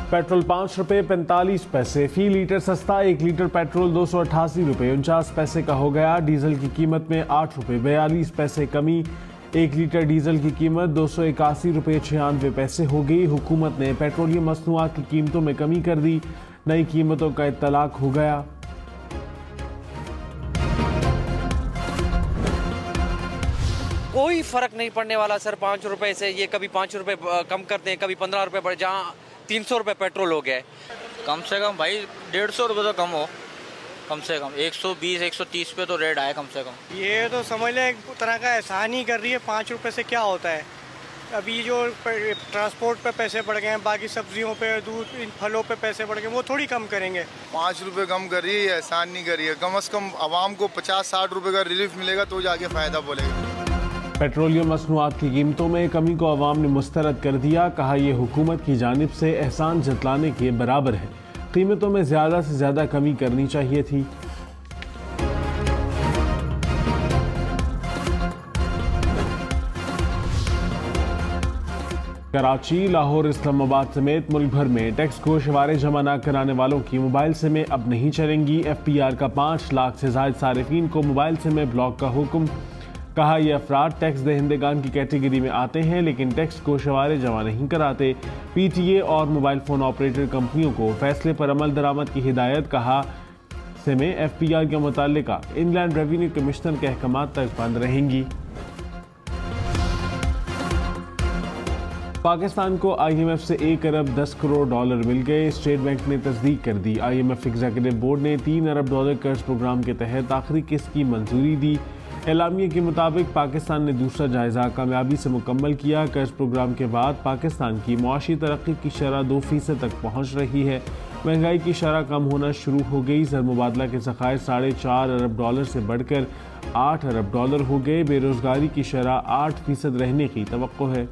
Petrol 5 रुपये 45 पैसे फी litre सस्ता। 1 लीटर पेट्रोल 288 रुपये 49 पैसे का हो गया। डीजल की कीमत में 8 रुपये 42 पैसे कमी। 1 लीटर डीजल की कीमत 281 रुपये 96 पैसे हो गई। हुकूमत ने पेट्रोलियम मसनूआत की कीमतों में कमी कर दी। नई कीमतों का इत्तलाक हो गया। कोई फर्क नहीं पड़ने वाला सर 5 रुपए से। ये कभी 5 रुपए कम करते हैं, कभी 15 रुपए बढ़, जहाँ 300 रुपए पेट्रोल हो गया है। कम से कम भाई 150 रुपये तो कम हो, कम से कम 120 130 पे तो रेट आए कम से कम। ये तो समझ लें एक तरह का एहसान ही कर रही है। 5 रुपए से क्या होता है। अभी जो ट्रांसपोर्ट पे पैसे बढ़ गए हैं, बाकी सब्जियों पे, दूध, इन फलों पे पैसे बढ़ गए, वो थोड़ी कम करेंगे। 5 रुपये कम कर रही है, एहसान नहीं कर रही है। कम से कम आवाम को 50-60 रुपये का रिलीफ मिलेगा तो जाके फ़ायदा बोलेगा। पेट्रोलियम मसनूआत की कीमतों में कमी को अवाम ने मुस्तरद कर दिया। कहा यह हुकूमत की जानिब से एहसान जतलाने के बराबर है। कीमतों में ज़्यादा से ज़्यादा कमी करनी चाहिए थी। कराची, लाहौर, इस्लामाबाद समेत मुल्क भर में टैक्स गोशवारे जमा न कराने वालों की मोबाइल सिमें अब नहीं चलेंगी। FPR का 5 लाख से ज़ायद सारिफीन को मोबाइल सिमें ब्लॉक का हुक्म। कहा यह अफराद टैक्स दहिंदगान की कैटेगरी में आते हैं लेकिन टैक्स गोशवारे जमा नहीं कराते। PTA और मोबाइल फ़ोन ऑपरेटर कंपनियों को फैसले पर अमल दरामद की हिदायत। कहा सिमें FPR के मुतालिका इंग्लैंड रेवेन्यू कमिश्नर के अहकामात तक बंद रहेंगी। पाकिस्तान को IMF से 1 अरब 10 करोड़ डॉलर मिल गए। स्टेट बैंक ने तस्दीक कर दी। IMF एग्जीक्यूटिव बोर्ड ने 3 अरब डॉलर कर्ज प्रोग्राम के तहत आखिरी किस्त की मंजूरी दी। एलामिया के मुताबिक पाकिस्तान ने दूसरा जायजा कामयाबी से मुकम्मल किया। कर्ज प्रोग्राम के बाद पाकिस्तान की मुआशी तरक्की की शरह 2% तक पहुँच रही है। महंगाई की शरह कम होना शुरू हो गई। ज़र मुबादला के ज़खायर 4.5 अरब डॉलर से बढ़कर 8 अरब डॉलर हो गए। बेरोज़गारी की शरह 8% रहने की तवक्को है।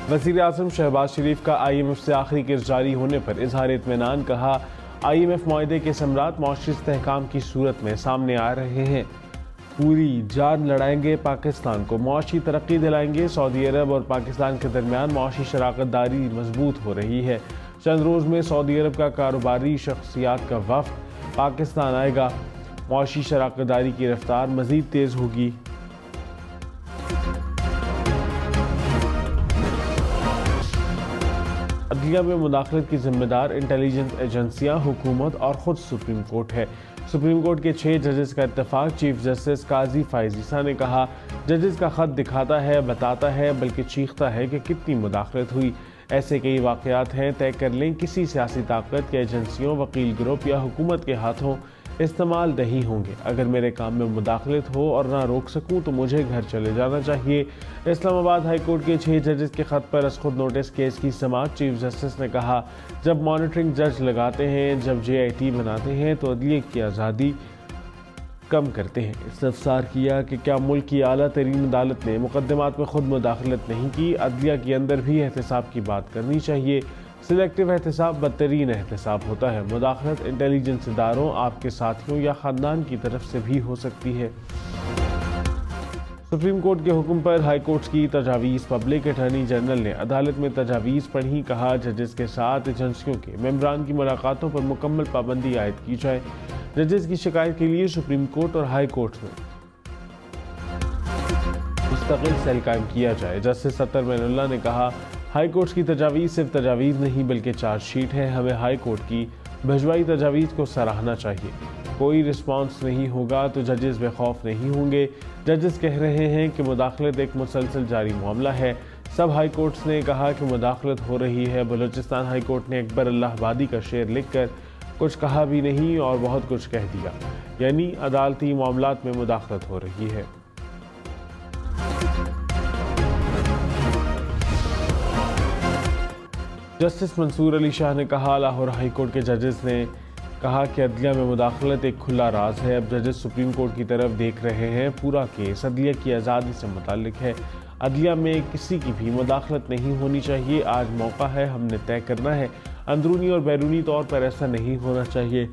वज़ीर आज़म शहबाज शरीफ का IMF से आखिरी किस्त जारी होने पर इजहार इत्मीनान। कहा IMF मुआहदे के समरात मौशरी इस्तेहकाम की सूरत में सामने आ रहे हैं। पूरी जान लड़ाएंगे, पाकिस्तान को मौशी तरक्की दिलाएंगे। सऊदी अरब और पाकिस्तान के दरमियान मौशी शराकत दारी मजबूत हो रही है। चंद रोज़ में सऊदी अरब का कारोबारी शख्सियात का वफ़द पाकिस्तान आएगा। मौशी शराकत दारी की रफ्तार मज़ीद तेज़ होगी। अदलिया में मुदाखलत की जिम्मेदार इंटेलिजेंस एजेंसियां, हुकूमत और ख़ुद सुप्रीम कोर्ट है। सुप्रीम कोर्ट के 6 जजेस का इत्तेफाक। चीफ जस्टिस काजी फ़ाइज़ ईसा ने कहा जजेस का ख़त दिखाता है, बताता है, बल्कि चीखता है कि कितनी मुदाखलत हुई। ऐसे कई वाक़यात हैं, तय कर लें किसी सियासी ताकत के एजेंसियों, वकील ग्रुप या हुकूमत के हाथों इस्तेमाल नहीं होंगे। अगर मेरे काम में मुदाखलत हो और ना रोक सकूं तो मुझे घर चले जाना चाहिए। इस्लामाबाद हाई कोर्ट के 6 जजेस के खत पर खुद नोटिस केस की समाअत। चीफ जस्टिस ने कहा जब मॉनिटरिंग जज लगाते हैं, जब JIT बनाते हैं तो अदलिया की आज़ादी कम करते हैं। इस्तफसार किया कि क्या मुल्क की आला तरीन अदालत ने मुकदमात में खुद मुदाखलत नहीं की। अदलिया के अंदर भी एहतसाब की बात करनी चाहिए। सिलेक्टिव एहतसाब बदतरीन एहतसाब होता है। मुदाखलत इंटेलिजेंस इदारों, आपके साथियों या ख़ानदान की तरफ से भी हो सकती है। सुप्रीम कोर्ट के हुक्म पर हाई कोर्ट की तजावीज़। पब्लिक अटॉर्नी जनरल ने अदालत में तजावीज़ पढ़ी। कहा जजेस के साथ एजेंसियों के मेंबरान की मुलाकातों पर मुकम्मल पाबंदी आयद की जाए। जजेस की शिकायत के लिए सुप्रीम कोर्ट और हाई कोर्ट में मुस्तकिल सेल कायम किया जाए। जस्टिस अतर मैनुल्लाह ने कहा हाई कोर्ट की तजावीज़ सिर्फ तजावीज़ नहीं बल्कि चार्जशीट है। हमें हाई कोर्ट की भिजवाई तजावीज़ को सराहना चाहिए। कोई रिस्पांस नहीं होगा तो जजेस बेखौफ नहीं होंगे। जजेस कह रहे हैं कि मुदाखलत एक मुसलसल जारी मामला है। सब हाई कोर्ट्स ने कहा कि मुदाखलत हो रही है। बलूचिस्तान हाई कोर्ट ने अकबर अल्लाहबादी का शेर लिखकर कुछ कहा भी नहीं और बहुत कुछ कह दिया, यानी अदालती मामलात में मुदाखलत हो रही है। जस्टिस मंसूर अली शाह ने कहा लाहौर हाई कोर्ट के जजेस ने कहा कि अदलिया में मुदाखलत एक खुला राज है। अब जजेस सुप्रीम कोर्ट की तरफ देख रहे हैं। पूरा केस अदलिया की आज़ादी से मुताल्लिक है। अदलिया में किसी की भी मुदाखलत नहीं होनी चाहिए। आज मौका है, हमने तय करना है। अंदरूनी और बैरूनी तौर पर ऐसा नहीं होना चाहिए।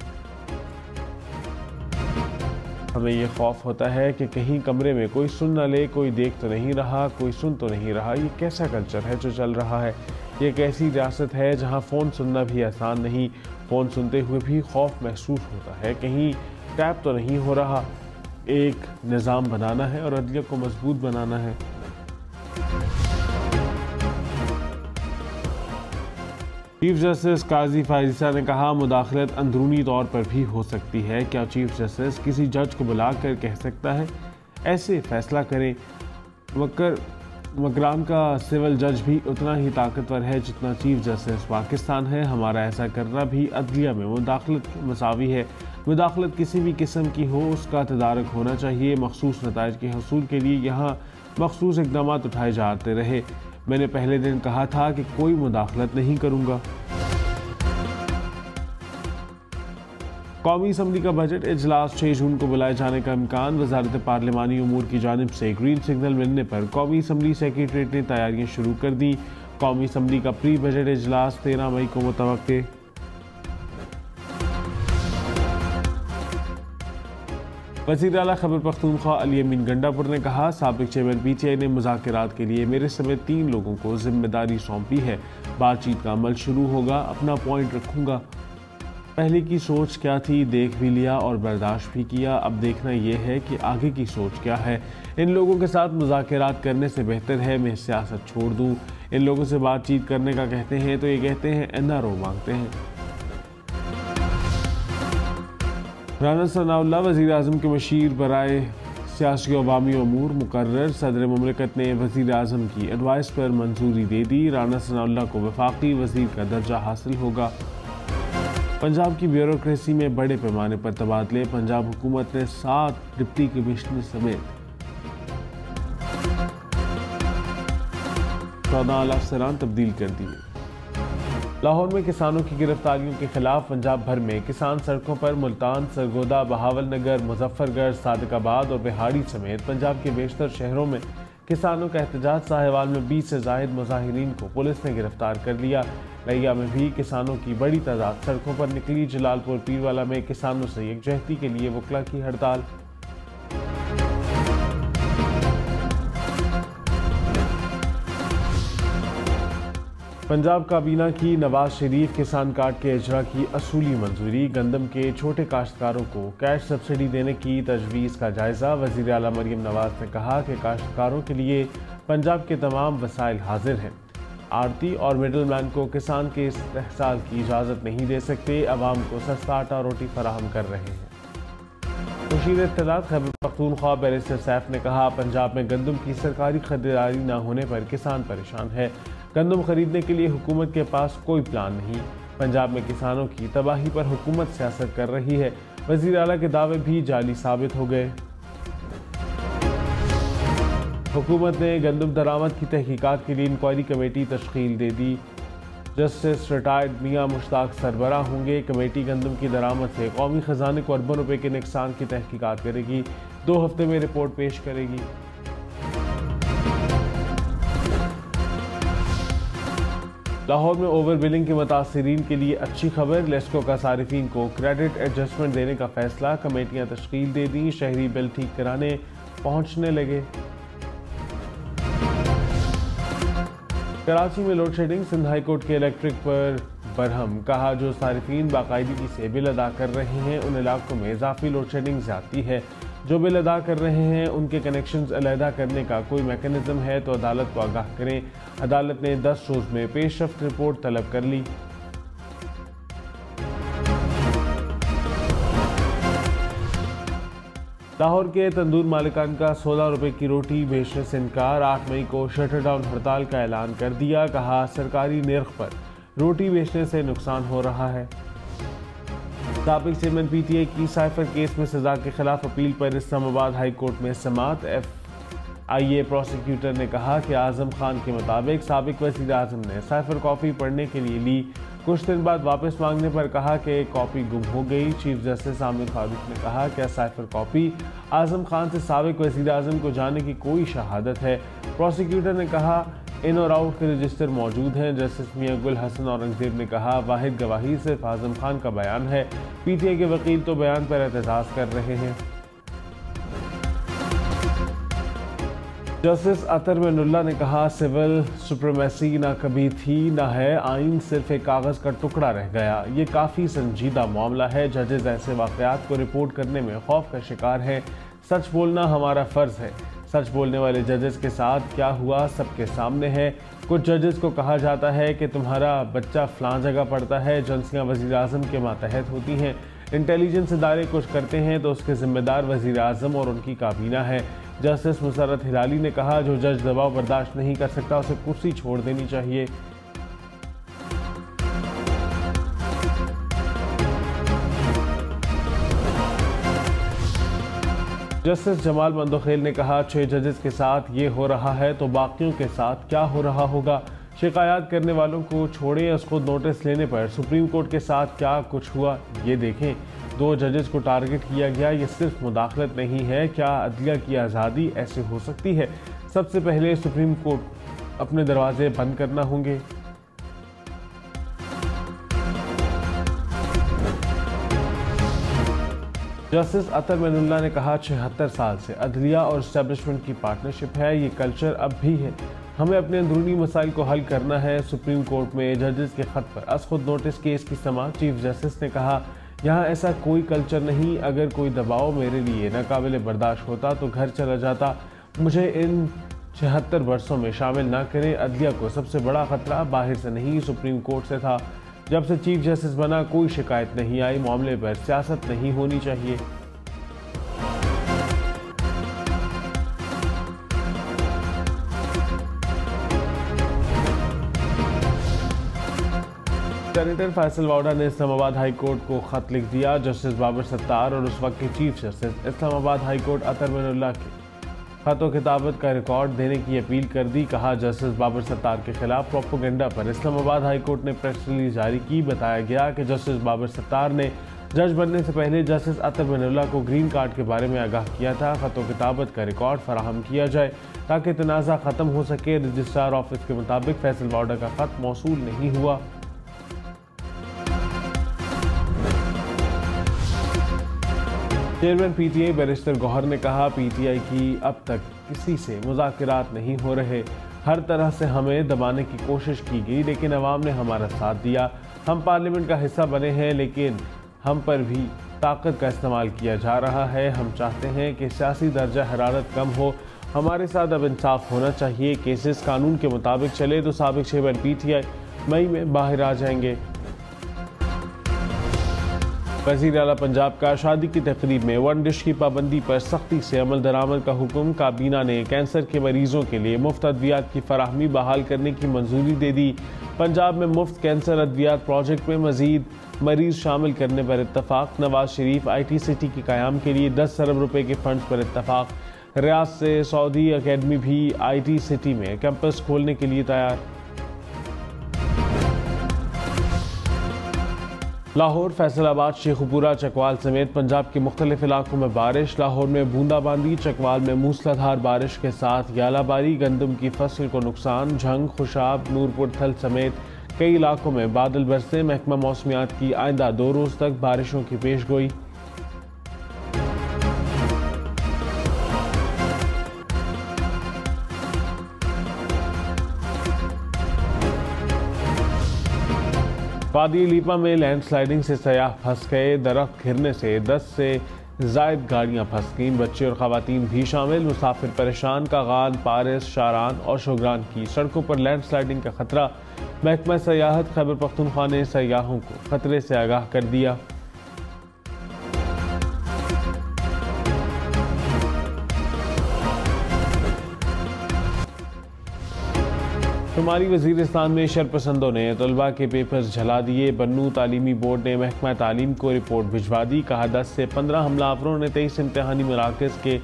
हमें ये खौफ होता है कि कहीं कमरे में कोई सुन न ले, कोई देख तो नहीं रहा, कोई सुन तो नहीं रहा। ये कैसा कल्चर है जो चल रहा है? ये एक ऐसी रियासत है जहाँ फ़ोन सुनना भी आसान नहीं, फ़ोन सुनते हुए भी खौफ महसूस होता है, कहीं टैप तो नहीं हो रहा। एक निज़ाम बनाना है और अदलिया को मजबूत बनाना है। चीफ जस्टिस काजी फायज़ी ने कहा, मुदाखलत अंदरूनी तौर पर भी हो सकती है। क्या चीफ जस्टिस किसी जज को बुलाकर कह सकता है ऐसे फैसला करें? मकरान का सिविल जज भी उतना ही ताकतवर है जितना चीफ जस्टिस पाकिस्तान है। हमारा ऐसा करना भी अदलिया में मुदाखलत के मसावी है। मुदाखलत किसी भी किस्म की हो, उसका तदारक होना चाहिए। मखसूस नताइज के हसूल के लिए यहाँ मखसूस इक़दाम उठाए जाते रहे। मैंने पहले दिन कहा था कि कोई मुदाखलत नहीं करूँगा। कौमी असम्बली का बजट इजलास 6 जून को बुलाए जाने का इम्कान। वजारत पार्लिमानी उमूर की जानिब से ग्रीन सिग्नल मिलने पर कौमी असम्बली सेक्रेटरीट ने तैयारियां शुरू कर दी। कौमी असम्बली का प्री बजट इजलास 13 मई को मुतवक्के। वज़ीर आला खैबर पख्तूनख्वा अली अमीन गंडापुर ने कहा, साबिक चेयरमैन PTI ने मुज़ाकरात के लिए मेरे समेत 3 लोगों को जिम्मेदारी सौंपी है। बातचीत का अमल शुरू होगा, अपना पॉइंट रखूंगा। पहले की सोच क्या थी, देख भी लिया और बर्दाश्त भी किया। अब देखना यह है कि आगे की सोच क्या है। इन लोगों के साथ मुज़ाकरात करने से बेहतर है मैं सियासत छोड़ दूं। इन लोगों से बातचीत करने का कहते हैं तो ये कहते हैं NRO मांगते हैं। राना सनाउल्लाह वज़ीर आज़म के मशीर बराए सियासी अवामी अमूर मुकर्रर। सदर मुमलिकत ने वज़ीर आज़म की एडवाइस पर मंजूरी दे दी। राना सनाउल्लाह को वफाकी वज़ीर का दर्जा हासिल होगा। पंजाब की ब्यूरोक्रेसी में बड़े पैमाने पर तबादले। पंजाब हुकूमत ने 7 डिप्टी कमिश्नर समेत 14 अफसरान तब्दील कर दिए। लाहौर में किसानों की गिरफ्तारियों के खिलाफ पंजाब भर में किसान सड़कों पर मुल्तान, सरगोदा, बहावल नगर, मुजफ्फरगढ़, सादिकाबाद और बिहाड़ी समेत पंजाब के बेशतर शहरों में किसानों का एहतजाज। साहिवाल में 20 से जायद मुजाहिरीन को पुलिस ने गिरफ्तार कर लिया। लिया में भी किसानों की बड़ी तादाद सड़कों पर निकली। जलालपुर पीरवाला में किसानों से यकजहती के लिए वकला की हड़ताल। पंजाब काबीना की नवाज शरीफ किसान कार्ड के इजरा की असूली मंजूरी। गंदम के छोटे काश्तकारों को कैश सब्सिडी देने की तजवीज़ का जायज़ा। वज़ीर आला मरियम नवाज ने कहा कि काश्तकारों के लिए पंजाब के तमाम वसाइल हाजिर हैं। आड़ती और मिडल मैन को किसान के इस्तेहसाल की इजाज़त नहीं दे सकते। अवाम को सस्ता आटा रोटी फराहम कर रहे हैं। मुशीर इत्तलात खैबर पख्तूनख्वा बैरिस्टर सैफ ने कहा, पंजाब में गंदम की सरकारी खरीदारी न होने पर किसान परेशान है। गंदम खरीदने के लिए हुकूमत के पास कोई प्लान नहीं। पंजाब में किसानों की तबाही पर हुकूमत सियासत कर रही है। वज़ीर आला के दावे भी जाली साबित हो गए। हुकूमत ने गंदम दरामद की तहकीकात के लिए इंक्वायरी कमेटी तश्कील दे दी। जस्टिस रिटायर्ड मियां मुश्ताक सरबरा होंगे। कमेटी गंदम की दरामद से कौमी खजाने को अरबों रुपए के नुकसान की तहकीकात करेगी। 2 हफ्ते में रिपोर्ट पेश करेगी। लाहौर में ओवर बिलिंग के मुतासिरीन के लिए अच्छी खबर। लेस्को का सारिफीन को क्रेडिट एडजस्टमेंट देने का फैसला। कमेटियां तश्कील दे दी। शहरी बिल ठीक कराने पहुंचने लगे। कराची में load shedding. Sindh high court के इलेक्ट्रिक पर बरहम। कहा, जो सारिफीन बाकायदगी से बिल अदा कर रहे हैं उन इलाकों में इजाफी लोड शेडिंग ज्यादती है। जो बिल अदा कर रहे हैं उनके कनेक्शंस अलहदा करने का कोई मैकेनिज्म है तो अदालत को आगाह करें। अदालत ने 10 रोज में पेशरफ्त रिपोर्ट तलब कर ली। लाहौर के तंदूर मालिकान का 16 रुपए की रोटी बेचने से इनकार। 8 मई को शटर डाउन हड़ताल का ऐलान कर दिया। कहा, सरकारी निर्ख पर रोटी बेचने से नुकसान हो रहा है। साबिक चेयरमैन PTI की साइफर केस में सजा के खिलाफ अपील पर इस्लामाबाद हाई कोर्ट में समाअत। FIA प्रोसिक्यूटर ने कहा कि आजम खान के मुताबिक साबिक वज़ीर आज़म ने साइफर कॉपी पढ़ने के लिए ली। कुछ दिन बाद वापस मांगने पर कहा कि कॉपी गुम हो गई। चीफ जस्टिस आमिर फारूक ने कहा, क्या साइफर कॉपी आजम खान से साबिक वज़ीर आज़म को जाने की कोई शहादत है? प्रोसिक्यूटर ने कहा, इन और आउट के रजिस्टर मौजूद हैं। जस्टिस मियां गुल हसन औरंगजेब ने कहा, वाहिद गवाही सिर्फ आजम खान का बयान है। PTI के वकील तो बयान पर एतजाज़ कर रहे हैं। जस्टिस अतर मेनुल्लाह ने कहा, सिविल सुप्रीमेसी ना कभी थी ना है, आइन सिर्फ एक कागज़ का टुकड़ा रह गया। ये काफ़ी संजीदा मामला है। जजेस ऐसे वाक़यात को रिपोर्ट करने में खौफ का शिकार हैं। सच बोलना हमारा फ़र्ज़ है। सच बोलने वाले जजेस के साथ क्या हुआ सबके सामने है। कुछ जजेस को कहा जाता है कि तुम्हारा बच्चा फ़लाँ जगह पढ़ता है। एजेंसियाँ वज़ीर-ए-आज़म के मातहत होती हैं। इंटेलिजेंस इदारे कुछ करते हैं तो उसके ज़िम्मेदार वज़ीर-ए-आज़म और उनकी काबीना है। जस्टिस मुसर्रत हिलाली ने कहा, जो जज दबाव बर्दाश्त नहीं कर सकता उसे कुर्सी छोड़ देनी चाहिए। जस्टिस जमाल मंदोखेल ने कहा, 6 जजेस के साथ ये हो रहा है तो बाकियों के साथ क्या हो रहा होगा। शिकायत करने वालों को छोड़ें, उसको नोटिस लेने पर सुप्रीम कोर्ट के साथ क्या कुछ हुआ ये देखें। 2 जजेस को टारगेट किया गया, ये सिर्फ मुदाखलत नहीं है। क्या अदलिया की आज़ादी ऐसे हो सकती है? सबसे पहले सुप्रीम कोर्ट अपने दरवाजे बंद करना होंगे। जस्टिस अतर मेनुल्लाह ने कहा, 76 साल से अदलिया और इस्टेब्लिशमेंट की पार्टनरशिप है। ये कल्चर अब भी है। हमें अपने अंदरूनी मसाइल को हल करना है। सुप्रीम कोर्ट में जजेस के खत पर अस खुद नोटिस केस की समाअत। चीफ जस्टिस ने कहा, यहाँ ऐसा कोई कल्चर नहीं। अगर कोई दबाव मेरे लिए नाकाबिले बर्दाश्त होता तो घर चला जाता। मुझे इन 76 वर्षों में शामिल ना करें। अदलिया को सबसे बड़ा खतरा बाहर से नहीं सुप्रीम कोर्ट से था। जब से चीफ जस्टिस बना कोई शिकायत नहीं आई। मामले पर सियासत नहीं होनी चाहिए। सेनेटर फैसल वाउडा ने इस्लामाबाद हाई कोर्ट को खत लिख दिया। जस्टिस बाबर सत्तार और उस वक्त के chief justice Islamabad high court Athar Minallah के खत किताबत का रिकॉर्ड देने की अपील कर दी। कहा, जस्टिस बाबर सत्तार के खिलाफ प्रोपोगंडा पर इस्लामाबाद हाई कोर्ट ने प्रेस रिलीज जारी की। बताया गया कि जस्टिस बाबर सत्तार ने जज बनने से पहले जस्टिस अतर मेनुल्लाह को ग्रीन कार्ड के बारे में आगाह किया था। खत किताबत का रिकॉर्ड फराहम किया जाए ताकि तनाज़ा ख़त्म हो सके। रजिस्ट्रार ऑफिस के मुताबिक फैसल वाउडा का खत मौसूल नहीं हुआ। चेयरमैन पीटीआई बैरिस्टर गौहर ने कहा, पीटीआई की अब तक किसी से मुज़ाकरात नहीं हो रहे। हर तरह से हमें दबाने की कोशिश की गई लेकिन अवाम ने हमारा साथ दिया। हम पार्लियामेंट का हिस्सा बने हैं लेकिन हम पर भी ताकत का इस्तेमाल किया जा रहा है। हम चाहते हैं कि सियासी दर्जा हरारत कम हो। हमारे साथ अब इंसाफ होना चाहिए। केसेस कानून के मुताबिक चले तो साबिक चेयरमैन पीटीआई मई में बाहर आ जाएंगे। वज़ीर आला पंजाब का शादी की तकरीब में 1 डिश की पाबंदी पर सख्ती से अमल दरामद का हुक्म। काबीना ने कैंसर के मरीजों के लिए मुफ्त अद्वियात की फराहमी बहाल करने की मंजूरी दे दी। पंजाब में मुफ्त कैंसर अद्वियात प्रोजेक्ट में मजीद मरीज शामिल करने पर इत्तफाक। नवाज शरीफ IT सिटी के क़याम के लिए 10 अरब रुपए के फंड्स पर इत्तफाक। रियाद से सऊदी अकेडमी भी IT सिटी में कैंपस खोलने के लिए तैयार। लाहौर, फैसलाबाद, शेखुपुरा, चकवाल समेत पंजाब के मुख्तलिफ इलाकों में बारिश। लाहौर में बूंदाबांदी, चकवाल में मूसलाधार बारिश के साथ यालाबारी। गंदम की फसल को नुकसान। झंग, खुशाब, नूरपुर थल समेत कई इलाकों में बादल बरसे। महकमा मौसमियात की आइंदा 2 रोज़ तक बारिशों की पेशगोई। वादी लीपा में लैंडस्लाइडिंग से सयाह फंस गए। दरख्त गिरने से 10 से जायद गाड़ियां फंस गईं। बच्चे और खवातीन भी शामिल। मुसाफिर परेशान। कागान, पारिस, शारान और शोगरान की सड़कों पर लैंडस्लाइडिंग का खतरा। महकमा सयाहत खैबर पख्तूनख्वा ने सयाहों को खतरे से आगाह कर दिया। शुमाली वज़ीरिस्तान में शरपसंदों ने तलबा के पेपर्स जला दिए। बन्नू तालीमी बोर्ड ने महकमा तालीम को रिपोर्ट भिजवा दी। कहा, 10 से 15 हमलावरों ने 23 इम्तहानी मराकज़ के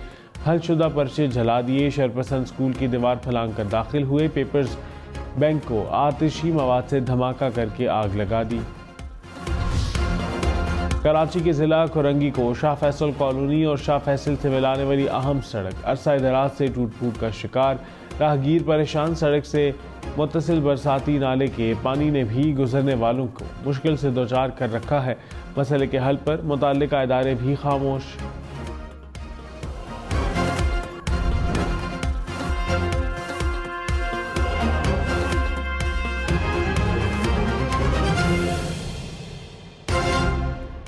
हलशुदा पर्चे जला दिए। शरपसंद स्कूल की दीवार फलांग कर दाखिल हुए। पेपर्स बैंक को आतिशी मवाद से धमाका करके आग लगा दी। कराची के ज़िला कोरंगी को शाह फैसल कॉलोनी और शाह फैसल से मिलाने वाली अहम सड़क अरसा दराज से टूट फूट का शिकार। राहगीर परेशान। सड़क से मुत्तसिल बरसाती नाले के पानी ने भी गुजरने वालों को मुश्किल से दो चार कर रखा है। मसले के हल पर मुतल्लिका इदारे भी खामोश।